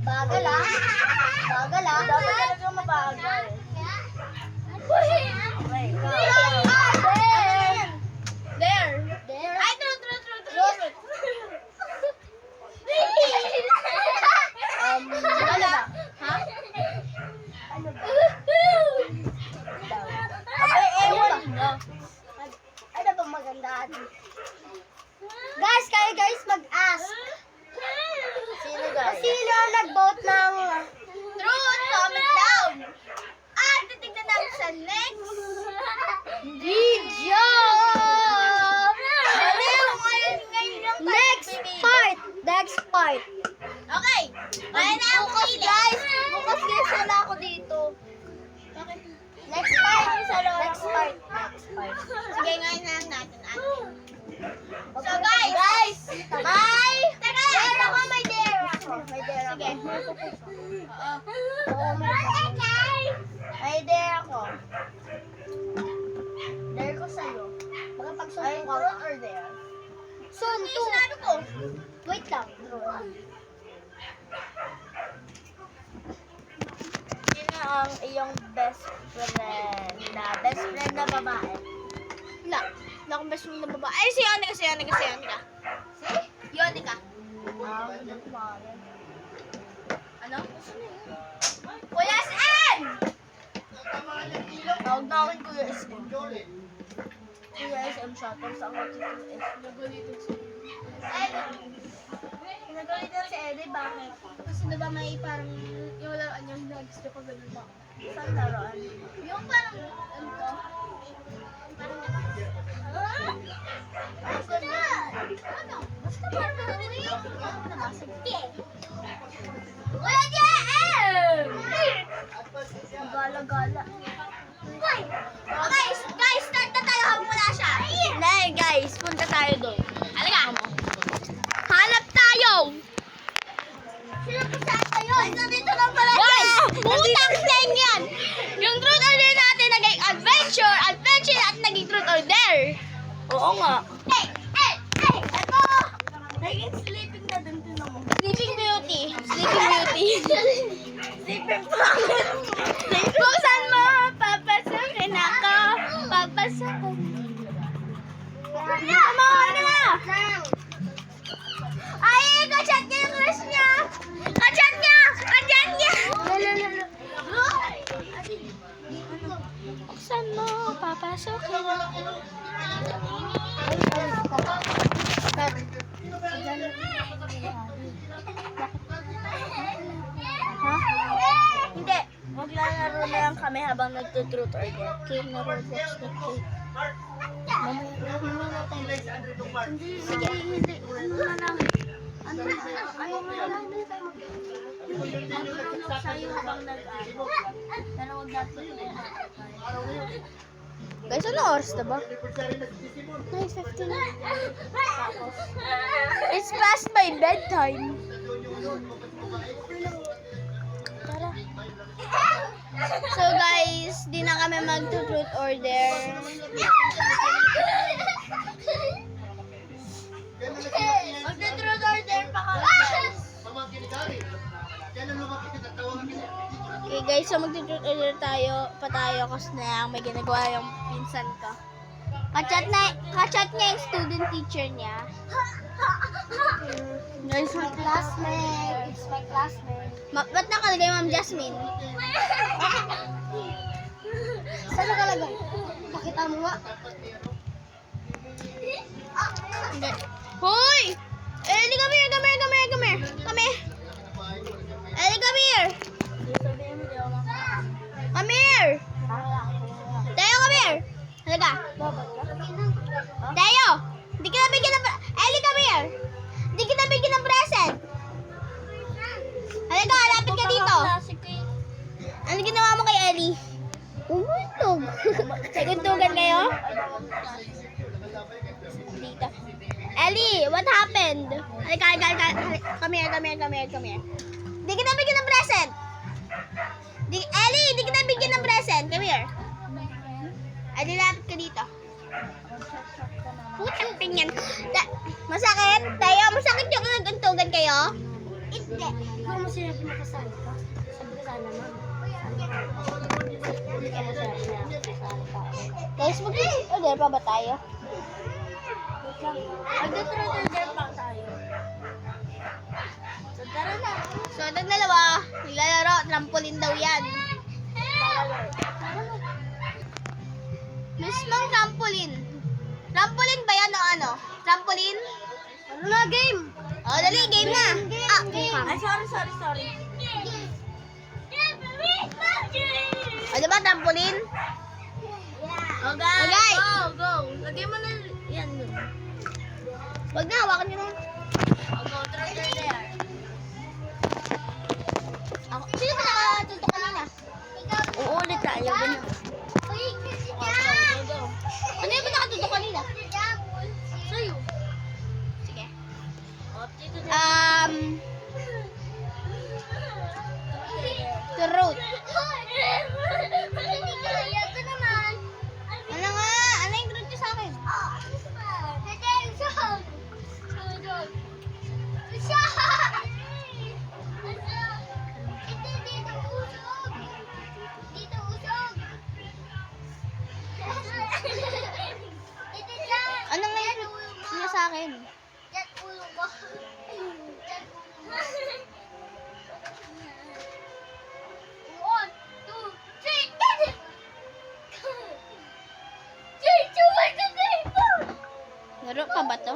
Bagal ah. Bagal ah. Dapat talaga mabagal. There. Ay, true. Wala. Ha? Ano ba? Abay, ewan mo. Ano ba magandaan? Guys, kayo guys mag-ask. Sino guys? Sino nag-vote ng truth? Comment down. At titignan namin sa next video. Next part. Okay. Kaya na ako guys. Bukas guys wala ako dito. Next part. Sige, ngayon na lang natin. So guys, may dare ako. May dare ako. Sige. May dare ako. Dare ko sa'yo. Makapagsuntok ako or dare? Suntok. Sinabi ko. Wait lang. Sino ang iyong best friend na babae? Wala akong best friend na babae. Ay, si Yonica. Si? Yonica. Ano? Kuya SM! Tawag namin Kuya SM. Kuya SM shoutout sa mga Tito S. Nagalitan si Eddie. Bakit? Kasi diba may parang yung laruan yung nag-gusto ko ganun ba? Saan laruan? Yung parang ano to? Parang basta parang narinig yung nabasag. Kuya JM! Gala-gala. Okay, guys, start na tayo habang wala siya. Dahil guys, punta tayo doon. Halika mo. Hanap tayo! Sino pa saan tayo? Dito lang pala siya! Guys, putang seng yan! Yung truth or dare natin naging adventure at naging truth or dare. Oo nga. Ito! Naging sleeping na dun mo. Sleeping Beauty. Sleeping Beauty. Kung saan mo papasukin ako, papasukin. Ano na? Ay, kachat niya yung crush niya. Kachat niya. Kung saan mo papasukin ako. Hindi. Maglalaro na lang kami habang nagtutruth or dare. Game na Roblox na cake. Mamaya tayo. Sige, hindi. Ano na lang. Hindi tayo mag-Roblox sa'yo habang nag-ano. Pero huwag natin yun. Guys, ano oras na ba? 9:15. It's past my bedtime. Tara. So guys, di na kami mag-truth or dare. Mag-truth or dare pa kami. Okay guys, so mag-truth or dare tayo kasi na may ginagawa yung pinsan ko. Kachat niya yung student teacher niya. Guys, my classmate. It's my classmate. Ba't nakalagay Ma'am Jasmine? Saan nakalagay? Pakita mo nga. Hindi. Hoy! Ellie, come here. Ellie, come here. Come here. Tayo, come here. Halika. Tayo. Hindi kita bigyan ng Ellie, come here. Hindi kita bigyan ng present. Halika, lapit ka dito. Ano ginawa mo kay Ellie? Umulog. Saguntugan kayo? Dito. Ellie, what happened? Halika. Come here. Hindi kita bigyan ng present. Ellie, hindi kita bigyan ng present. Come here. Ellie, lapit ka dito. Putang pinggan. Masakit? Tayo, masakit yung naguntugan kayo? Hindi. Ikaw mo sila pinakasali ka? Sabi ko sana ma'am. Hindi ka masali na kasali ka. Guys, mag-order pa ba tayo? Wait lang. Mag-order pa tayo. So tara na. So, itong dalawa, naglalaro, trampoline daw yan. Mismong trampoline. Trampoline ba yan o ano? Trampoline? Ano na game? O, dali, game na. Ah, Ay, sorry. O, diba trampoline? Oh, guys. Okay. Go. Lagay mo na yan dun. Wag na, hawakan nyo na. Oh, go. Try there. Ako. Sino ba nakatutok kanina? Uulit tayo. Ganyan. Go. Ano yung ba nakatutok kanina? Sa'yo. Sige. Oh, dito din. Truth. Ano nga? Ano yung truth nyo sa akin? Ano nga yung truth nyo sa akin? Laro pa ba to?